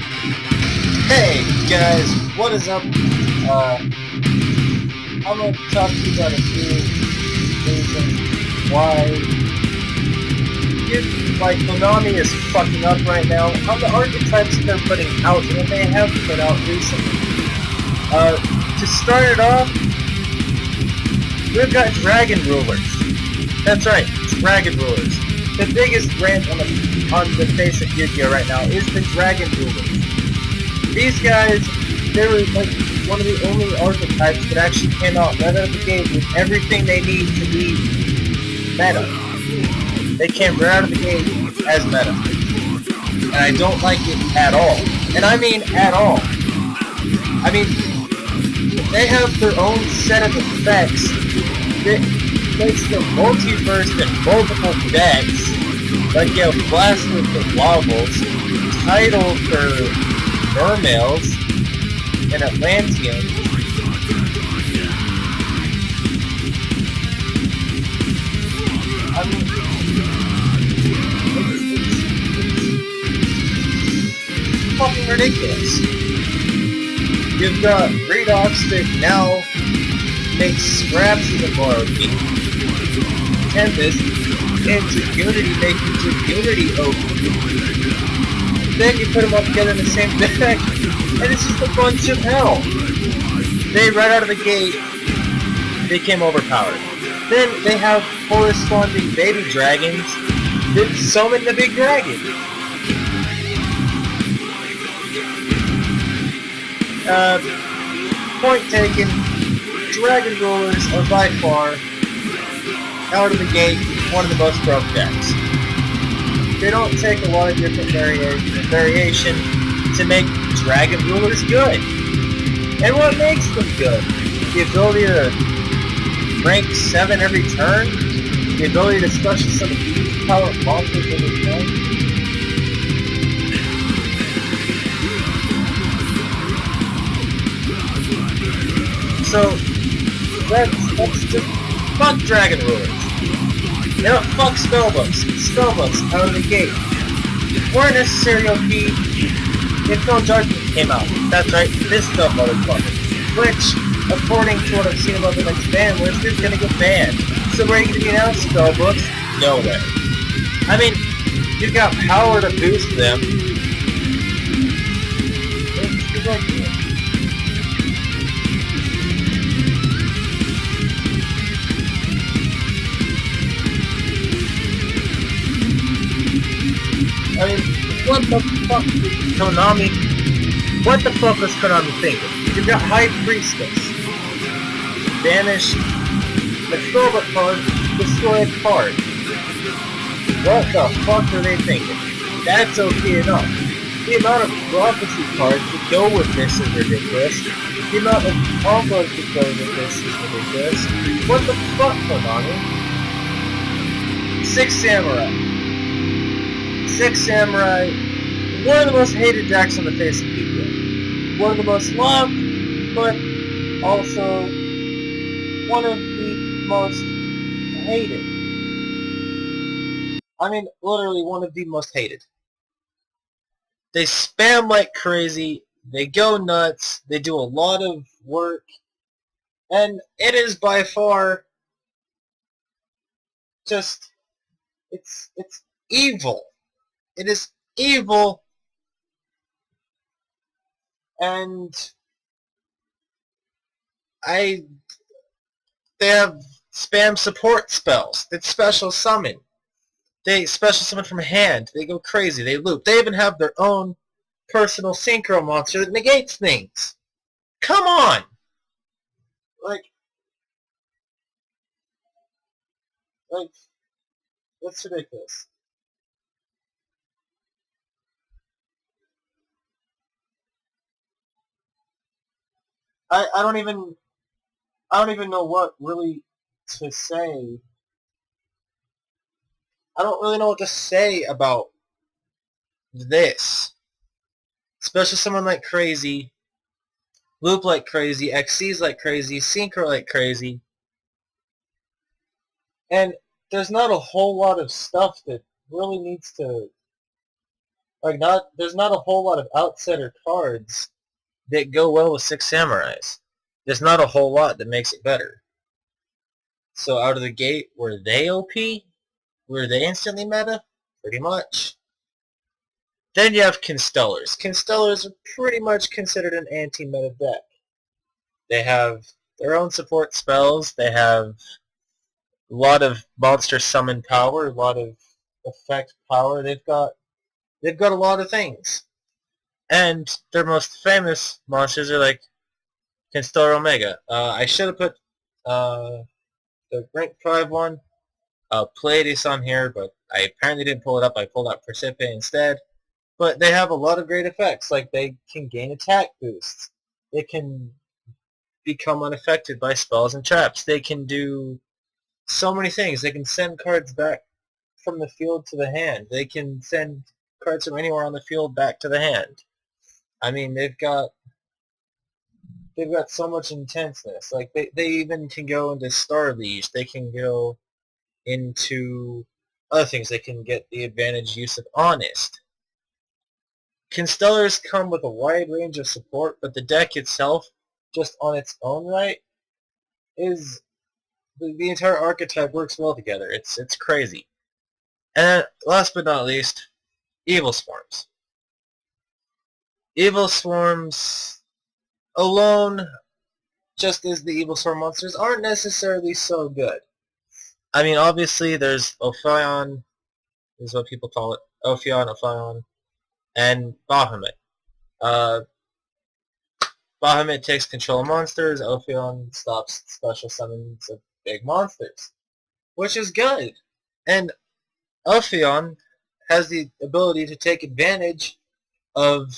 Hey guys, what is up? I'm gonna talk to you about a few reasons why Konami is fucking up right now on the archetypes they're putting out and they have put out recently. To start it off, we've got Dragon Rulers. That's right, Dragon Rulers. The biggest brand on the face of Yugioh right now is the Dragon Rulers. These guys, they were like one of the only archetypes that actually came out right out of the gate with everything they need to be meta. They came right out of the gate as meta. And I don't like it at all. And I mean at all. I mean, they have their own set of effects that makes them multiverse in multiple decks. Like you have Blaster for Wobbles, Tidal for Mermails, and Atlantean. I mean, it's fucking ridiculous. You've got Redox that now makes Scraps even more OP. Tempest and Unity making Unity OP. Then you put them all together in the same deck, and it's just a bunch of hell. They, right out of the gate, became overpowered. Then they have corresponding baby dragons that summon the big dragon. Point taken, Dragon Rulers are by far, out of the gate, one of the most broke decks. They don't take a lot of different variation to make Dragon Rulers good. And what makes them good? The ability to rank 7 every turn? The ability to special summon huge power monsters every turn? So, that's just fuck Dragon Rulers. You know, fuck Spellbooks. Spellbooks out of the gate weren't necessarily OP if No Judgment came out. That's right, this stuff motherfucker. Which, according to what I've seen about the next ban list, is gonna get banned. So where are you gonna be announced Spellbooks? Nowhere. I mean, you've got power to boost them. It's ridiculous. I mean, what the fuck is Konami? What the fuck was Konami thinking? You've got High Priestess. Banish the Spellbook card, destroy a card. What the fuck were they thinking? That's okay enough. The amount of prophecy cards that go with this is ridiculous. The amount of combos that go with this is ridiculous. What the fuck, Konami? 6 Samurai. 6 Samurai, one of the most hated decks on the face of Yugioh. One of the most loved, but also one of the most hated. I mean, literally one of the most hated. They spam like crazy, they go nuts, they do a lot of work, and it is by far just, it's evil. It is evil, and they have spam support spells that special summon. They special summon from hand. They go crazy. They loop. They even have their own personal synchro monster that negates things. Come on! Like, that's ridiculous. I don't even know what really to say. I don't really know what to say about this. Special summon like crazy, loop like crazy, XCs like crazy, synchro like crazy. And there's not a whole lot of stuff that really needs to Like, there's not a whole lot of outsider cards that go well with 6 Samurais. There's not a whole lot that makes it better. So out of the gate, were they OP? Were they instantly meta? Pretty much. Then you have Constellars. Constellars are pretty much considered an anti-meta deck. They have their own support spells. They have a lot of monster summon power, a lot of effect power. They've got a lot of things. And their most famous monsters are like Constellar Omega. I should have put the rank 5 one, Pleiades on here, but I apparently didn't pull it up. I pulled out Persepe instead. But they have a lot of great effects. Like, they can gain attack boosts. They can become unaffected by spells and traps. They can do so many things. They can send cards back from the field to the hand. They can send cards from anywhere on the field back to the hand. I mean, they've got so much intenseness. Like, they even can go into Star Liege. They can go into other things. They can get the advantage use of Honest. Constellars come with a wide range of support, but the deck itself, just on its own right, is the entire archetype works well together. It's crazy. And last but not least, Evil Swarms. Evil Swarms alone, just as the Evil Swarm monsters, aren't necessarily so good. I mean, obviously, there's Ophion, is what people call it. Ophion, and Bahamut. Bahamut takes control of monsters. Ophion stops special summons of big monsters, which is good. And Ophion has the ability to take advantage of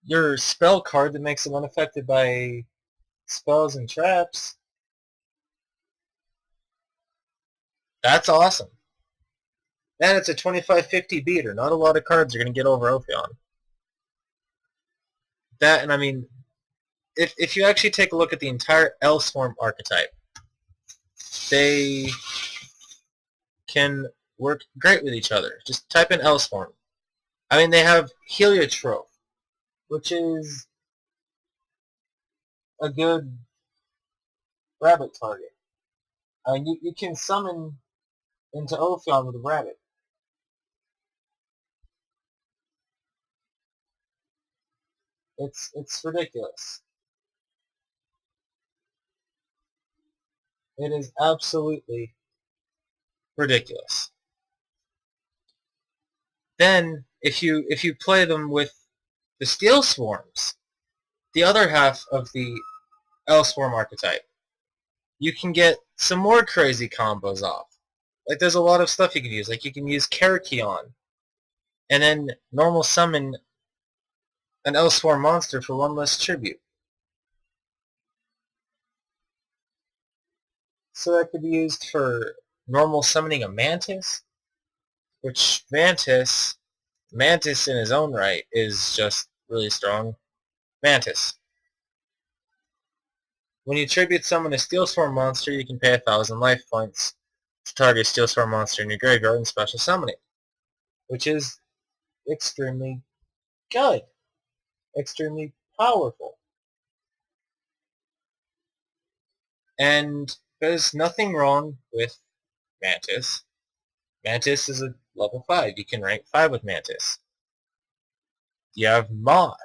your spell card that makes them unaffected by spells and traps. That's awesome. And it's a 25-50 beater. Not a lot of cards are going to get over Ophion. That, and I mean, if you actually take a look at the entire L-Swarm archetype, they can work great with each other. Just type in L-Swarm. I mean, they have Heliotrope, which is a good rabbit target. I mean, you can summon into Ophion with a rabbit. It's ridiculous. It is absolutely ridiculous. Then, if you play them with the Steel Swarms, the other half of the L-Swarm archetype, you can get some more crazy combos off. Like, there's a lot of stuff you can use. Like, you can use Karakion, and then normal summon an L-Swarm monster for 1 less tribute. So that could be used for normal summoning a Mantis, which Mantis in his own right is just really strong. Mantis. When you tribute summon a Steel Swarm monster, you can pay 1,000 life points to target a Steel Swarm monster in your graveyard and special summon it, which is extremely good. Extremely powerful. And there's nothing wrong with Mantis. Mantis is a level 5. You can rank 5 with Mantis. You have Moth.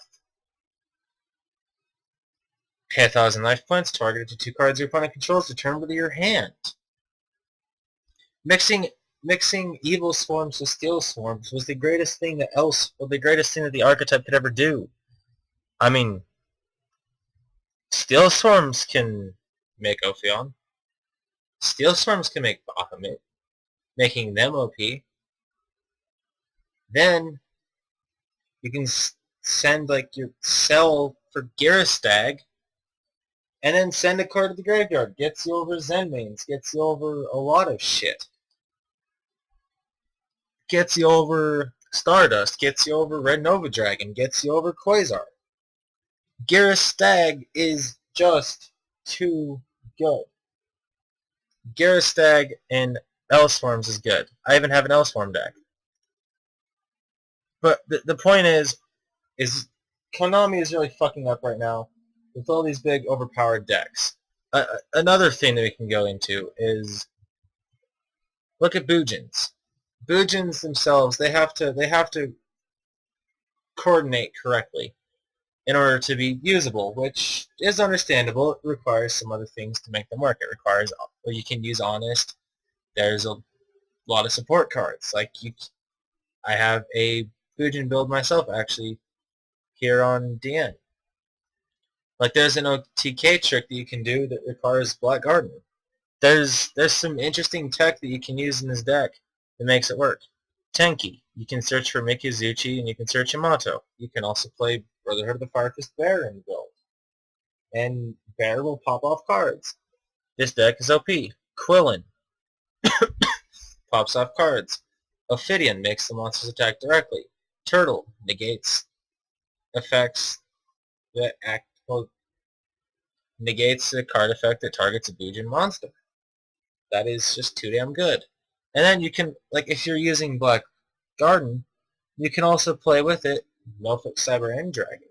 Pay 1,000 life points, targeted to 2 cards your opponent controls, return to your hand. Mixing Evil Swarms with Steel Swarms was the greatest thing that the archetype could ever do. I mean, Steel Swarms can make Ophion. Steel Swarms can make Bahamut, making them OP. Then you can send like your cell for Garistag, and then send a card to the graveyard. Gets you over Zenmaines, gets you over a lot of shit. Gets you over Stardust, gets you over Red Nova Dragon, gets you over Quasar. Garistag is just too good. Garistag and L-Swarms is good. I even have an L-Swarm deck. But the point is Konami is really fucking up right now with all these big overpowered decks. Another thing that we can go into is look at Boojins. Boojins themselves, they have to coordinate correctly in order to be usable, which is understandable. It requires some other things to make them work. It requires, well, you can use Honest. There's a lot of support cards. I have a Boojin build myself actually here on DN. Like there's an OTK trick that you can do that requires Black Garden. There's some interesting tech that you can use in this deck that makes it work. Tenki. You can search for Mikazuchi and you can search Yamato. You can also play Brotherhood of the Fire Fist Bear in the build. And Bear will pop off cards. This deck is OP. Quillen pops off cards. Ophidian makes the monsters attack directly. Turtle negates effects that act, well, negates a card effect that targets a Boojin monster. That is just too damn good. And then you can, like, if you're using Black Garden, you can also play with it Melphic Cyber End Dragon.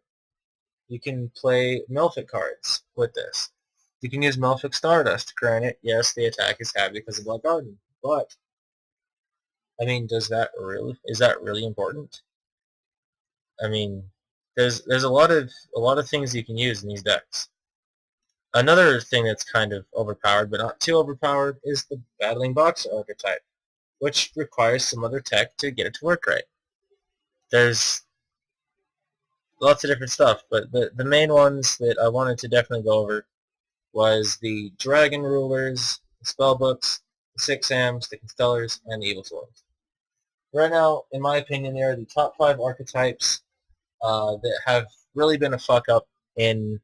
You can play Melphic cards with this. You can use Melphic Stardust. Granted, yes, the attack is halved because of Black Garden, but I mean, is that really important? I mean, there's a lot of things you can use in these decks. Another thing that's kind of overpowered, but not too overpowered, is the Battling Boxer archetype, which requires some other tech to get it to work right. There's lots of different stuff, but the main ones that I wanted to definitely go over was the Dragon Rulers, the Spellbooks, the Six Ams, the Constellars, and the Evil Swords. Right now, in my opinion, they are the top 5 archetypes that have really been a fuck-up in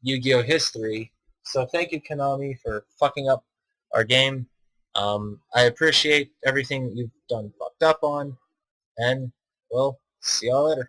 Yu-Gi-Oh! History. So thank you, Konami, for fucking up our game. I appreciate everything you've done fucked up on, and, well, see y'all later.